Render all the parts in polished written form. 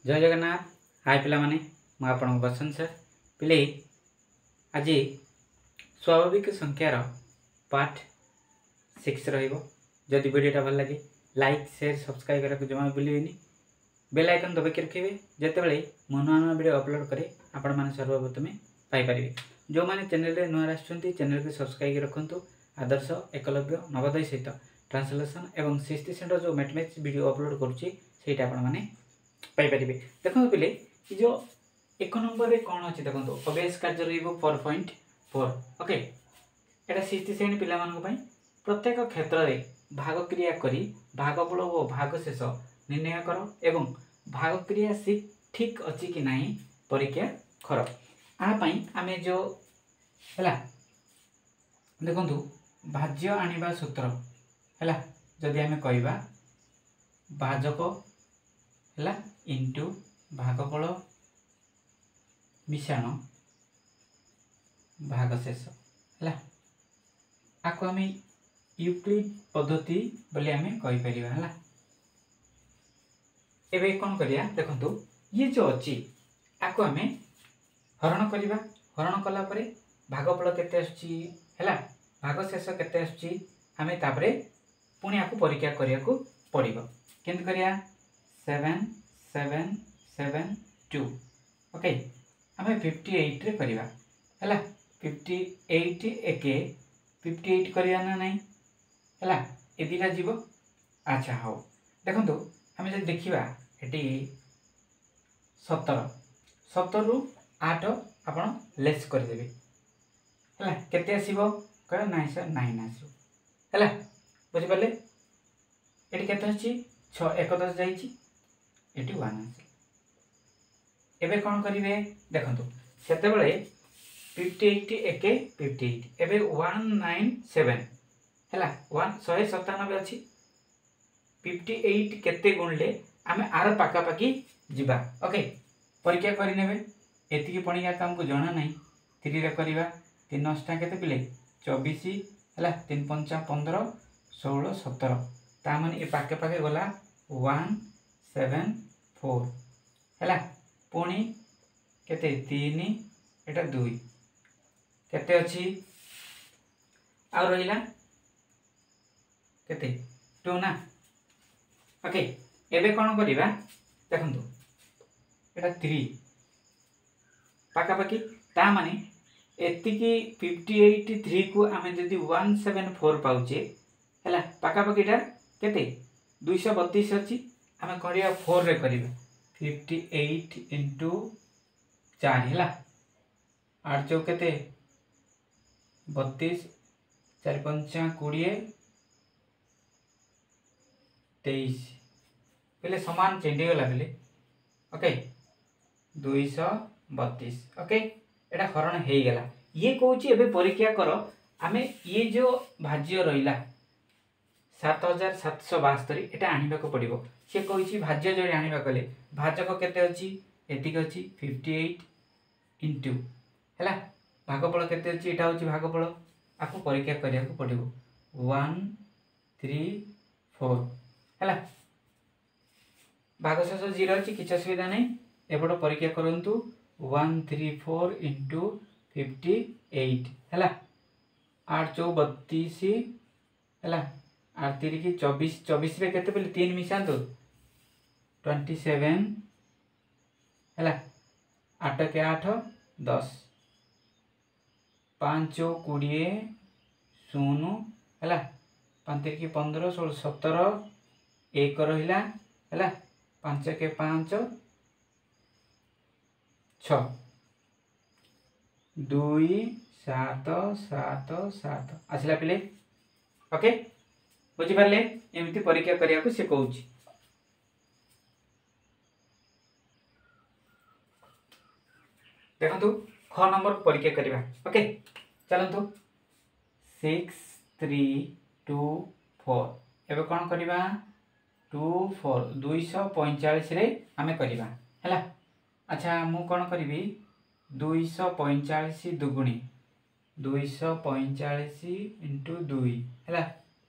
जय जगन्नाथ। हाय पिला माने मु आपन बसंत सर पिले आज स्वाभाविक संख्यार पार्ट 6 रहिबो। जदि वीडियोटा भल लगे लाइक शेयर सब्सक्राइब करके जमा भूलिबेनी। बेल आइकन दबाई रखिबे जेतेबेले मु नवा वीडियो अपलोड करे आपण माने सर्वप्रथमे पाई परिबे। जो माने चैनल रे नवा आछंती चैनल के सब्सक्राइब रखंतु। आदर्श एकलव्य नवोदय सहित ट्रांसलेशन एवं 6th स्टैंडर्ड जो मैथमेटिक्स वीडियो अपलोड करूची सेटा आपण माने पाई परिबे। देखो पिले जो 1 नंबर रे कोन अछि देखंतु अभ्यास कार्य रहिबो 4.4। ओके एटा 6th श्रेणी पिला मानको पई प्रत्येक क्षेत्र रे भाग क्रिया करी भागफल और भागशेष निर्णय करो एवं भाग क्रिया ठीक अछि कि नाही परीक्षा करो। आ पई आमे जो हला देखंतु भाज्य आनिबा सूत्र हला जदि आमे कहिबा भाजक हला इनटू भागफल मिश्रण भागशेष हला आको आमे यूक्लिड पद्धति बोली आमे कहि परिबा हला। एबे कोन करिया देखंतु ये जो अछि आको आमे हरण करिबा। हरण कला परे भागफल केते आछि हला भागशेष केते आछि आमे तापरे पुनी आको परीक्षा करिया को पड़िबो। केन करिया 7 7 7 2। ओके आमे 58 रे करिबा हला 58 एके 58 करिया ना नहीं हला ए दिना जीवो। अच्छा हो देखंतु हमें जे देखिबा एटी 17 17 रु 8 आपण लेस कर देबे हला केते आसीबो कह नाही सर 9 आसीबो हला बुझि परले। एटी केते अछि 6 11 जाईची एटी 1 आसी। एबे कोन करिवे देखंतु सेते बेले 58 एके 58 एबे 197 हला 197 अछि 58 केते गुणले आमे आर पाका पाकी जिबा। ओके परीक्षा करि नेबे एति की पणिया हमको जाना नहीं 3 रे करिबा 3 नष्टा केते पिले 24 हला 3 5 15 16 17 ता माने ए पाके पाके गला 174 हला पुणी केते 3 एटा 2 केते अछि आ रहिला केते 2 ना। ओके एबे कोन करिबा देखंतु एटा 3 पाका पाकी ता माने एति की 58 3 को आमे जदी 174 पाउचे हला पाका पाकीटा केते 232 अछि आमे करिया 4 रे करिबा 58 into 4 हला 8 चौ केते 32 4 5 20 23 पहले समान चेंडी गला पहले। ओके 232 ओके एटा हरण हेई गेला। ये कहूची एबे परीक्षा करो आमे ये जो भाज्य रहिला 7772 एटा आनिबा को पड़िबो। से कहूची भाज्य जोडी आनिबा कले भाजक केते अछि एतिक अछि 58 into हला भागफल केते अछि एटा होची भागफल आको परीक्षा करिया को पड़िबो 1 3 4 हला भागशेष 0 अछि किछ सुविधा नै एबडो परीक्षा करंतु 134 into 58 हला 8 चौ 32 हला 8 3 की 24 24 रे केते पले 3 मिसांतो 27 हला 8 के 8 10 5 चौ 20 0 हला 5 3 की 15 16 17 1 रहिला हला 5 के 5 6 2 7 7 7 आसला पिले। ओके बुझि परले एमिति परीक्षा करिया को से कहूची। देखंतु 6 नंबर परीक्षा करिबा। ओके चलंतु 6 3 2 4 एबे कोन करिबा 2 4 245 रे आमे करिबा हला। अच्छा मु कोन करिबी 245 दुगुणी 245 into 2 हला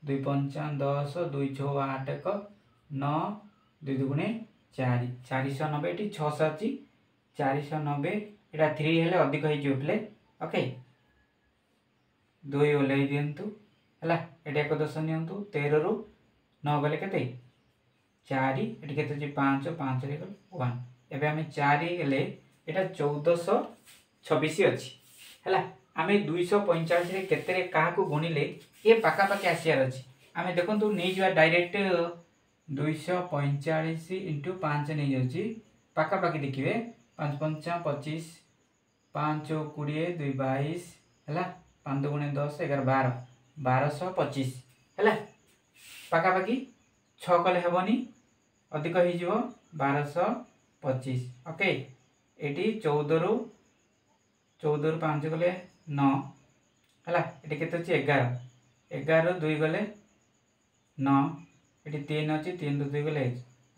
2 5 10 2 6 8 1 9 2 दुगुणे 490 ये 600 अच्छी 490 यहाँ 3 हेले अधिक हो पे ओके 2 ओल्ल दिंतु है ये 1 10 नियंतु 13 रु 9 गले के 4 ये के 5 5 1 एवं आम 4 हेले यहाँ 1426 अच्छी है आम 245 केते क्या गुणिले ये पाखापाखि आसार अच्छी आम देखो नहीं जा डायरेक्ट 245 इंटू 5 नहीं जाऊँगी पाखापाखि देखिए 5 5 25 5 20 2 22 है 5 2 गुणे 10 11 12 1225 है पाखापाखि 6 कले हेनी अधिक हो 1225 ओके ये 14 रु 5 गले 9 है ये के 11 11 रु 2 गले 9 ये 3 अच्छी 3 रु 2 गले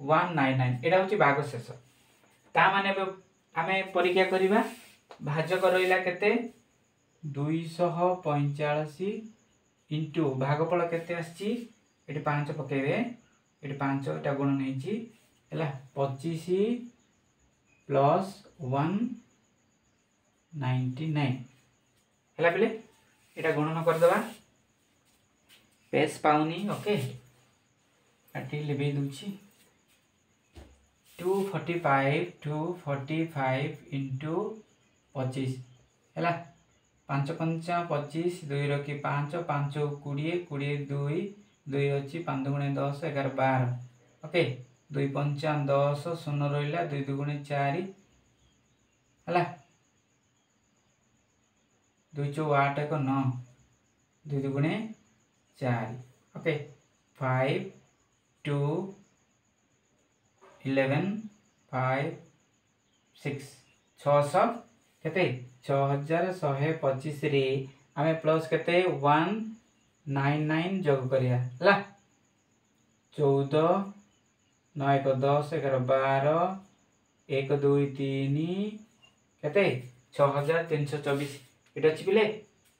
199 यहाँ हूँ भाग शेष ताने आम परीक्षा करवा भाजक रहा के 245 इंटू भागफल केते आसी 5 पकेबे ये 5 यहाँ गुण नहीं है 25 प्लस 199 है पे यहाँ गुणन करदे पेस पाऊनी ओके लिभे दूची 245 इंटू 25 है 5 5 25 2 रखी 5 5 20 20 2 2 अच्छी 5 गुणे 10 11 12 ओके 2 5 10 शून्य रहा 2 2 गुणे 4 है 2 4 8 1 9 2 2 गुणे 4 ओके 5 2 11 5 6 600 केते 6125 रे आमे प्लस केते 199 जोग करिया ला 14 9 1 10 11 12 1 2 3 केते 6324 एटा अछि पिले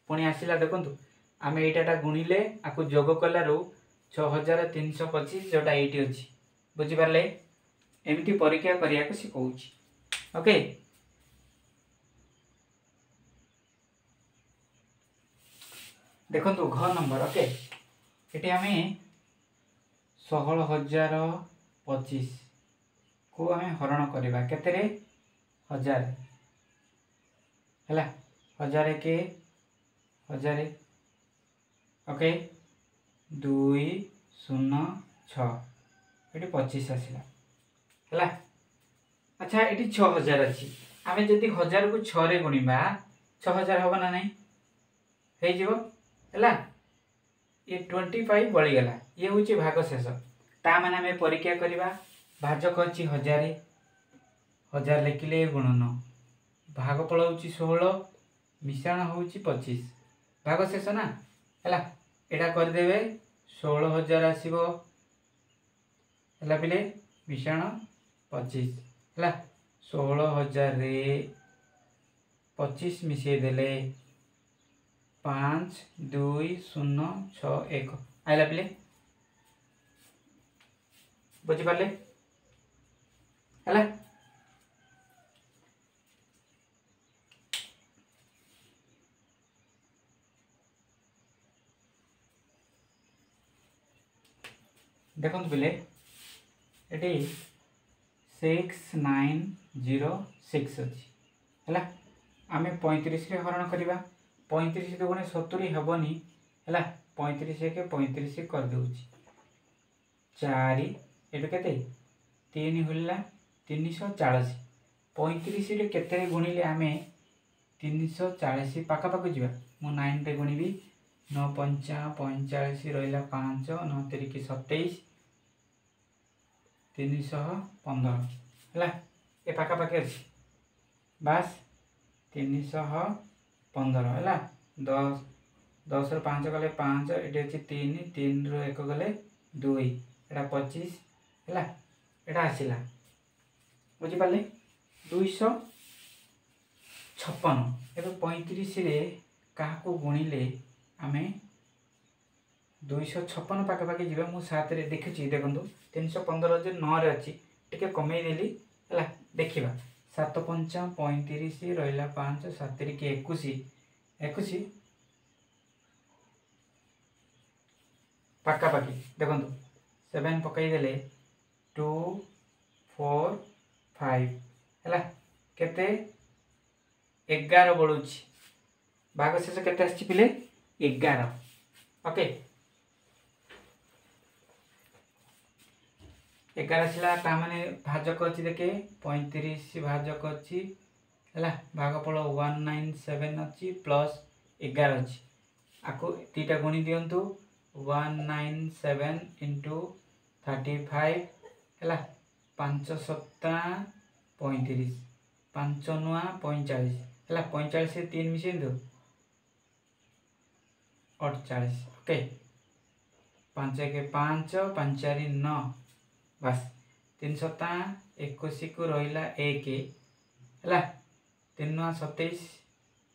पुणी आसिला देखंतु आमे एटाटा गुणिले आकु जोग कलारु 6325 जोटा एटी अछि बुझि पारले एमती परीक्षा करिया को सिखौछि ओके देखो घ नंबर ओके ये आम 16,025 को आम हरण करवा केते 1000 है 1000 के 1000 ओके 2 0 6 ये 25 आसला है अच्छा ये 6000 अच्छी आम जदि 1000 को 6 गुणा 6000 हम ना नहीं हो है ये 25 बळीगला ये हूँ भाग शेष ता माने आम परीक्षा करवा भाजक अच्छी 1000 1000 लिखिले गुणन भागफल हूँ 16 मिश्रण हूँ 25 भाग शेष ना है यहाँ करदे 16,000 आसो है पे मिश्रण 25 है 16,000 रे 25 मिसेदेले 5 2 0 6 1 आइला पे बुझिपारे है देखो पिले ये 6906 अच्छी है आम 35 हरण करवा 35 गुणे 70 हेनी है 35 के 35 करदे 4 ये के 3 होला 340 35 केते गुणिले आम 340 पाखापाखि जा मु 9 रे गुणिबी 9 5 45 रहा 5 9 3 27 315 है ये पाखापाखि अच्छी बास 315 है 10 10 रु 5 गले 5 ये अच्छी 3 3 रु 1 गले 2 यहाँ 25 है यहाँ आसला बुझिपारे 256 एवं 35 क्या गुणिले आम 256 पाखापाखि जा मुझे 7 देखी देखो 315 जो 9 अच्छी टिके कमे देली हला देखिबा 7 5 35 रहिला 5 7 के 21 पाका पाकी देखंतु 7 पकाई देले 2 4 5 हला केते 11 बळुछि भाग शेष केते आछि पिले 11 ओके 11 आसला ता माने भाजक अछि देखे 35 भाजक अछि हला भागफल 197 अछि प्लस 11 अछि आको तीटा गुणी दियंतु 197 into 35 हला 5 सप्ता 35 5 नुआ 45 हला 45 से 3 मिसे दो 48 ओके 5 के 5 5 4 9 बस 3 सप्ता 21 को रहिला 1 हला 3 नुआ 27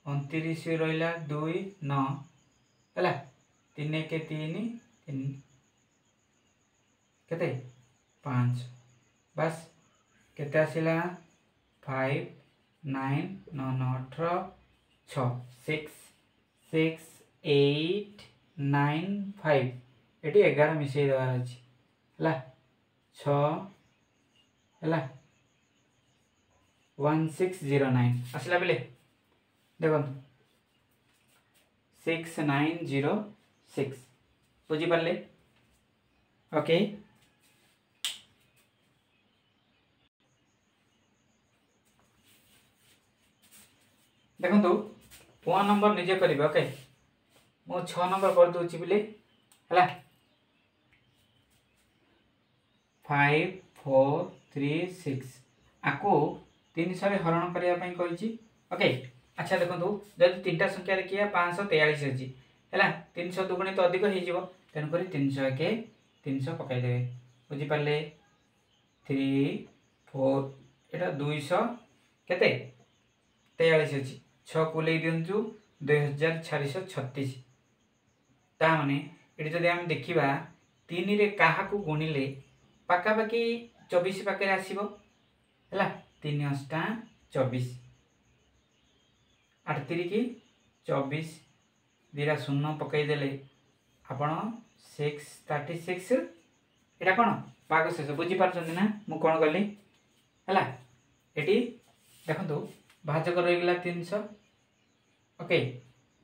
29 रहिला 2 9 हला 3 के 3 केते 5 बस केते आसिला 5 9 9 9 18 6 6 6 8 9 5 एटी 11 मिसई देवार अछि हला 6 हला 1609 आसिला बेले देखो 6906 बुझी पारले ओके देखो 1 नंबर निजे करिवे ओके मो 6 नंबर कर दोछि बिले हला 5 4 3 6 आको 300 रे हरण करिया पई कहिछि ओके अच्छा देखो जदि तीनटा संख्या देखिया 543 अछि हला 300 दुगुणी तो अधिक हे जिवो तेन करी 300 के 300 पकाई देबे बुझी पारले 3 4 एटा 200 केते 43 अछि 6 को ले दियंतु 2436 ता माने एटी जदि हम देखिबा 3 रे काहा को गुणिले पाका बाकी 24 पाके आसीबो हला 3 अष्टा 24 8 3 की 24 दिरा शून्य पकाई देले आपण 636 एटा कोन भाग शेष बुझी पारछन ना मु कोन करली हला एटी देखंतु भाजक रहि गेला 300 ओके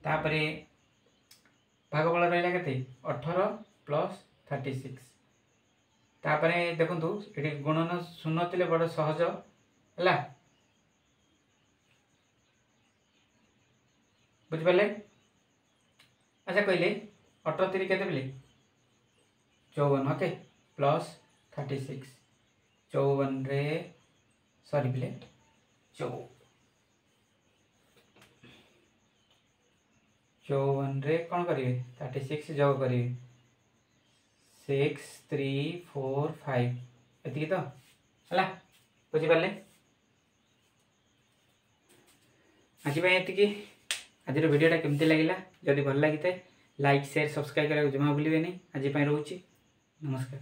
तापरे भागफल रहिला केते 18 प्लस 36 तापरे देखंतु एटी गुणन शून्य तिले बड़ सहज हला बुझ पाले अच्छा कहले 38 केते बेले 54 ओके प्लस 36 54 रे सॉरी बेले 54 रे कोन करिवे 36 जोग करिवे 6 3 4 5 एति तो हला बुझी पाले आज भाई एति आज वीडियोटा केमती लगिला जदि भल लगी लाइक शेयर सब्सक्राइब करा जमा भूलिए नहीं आज रोची नमस्कार।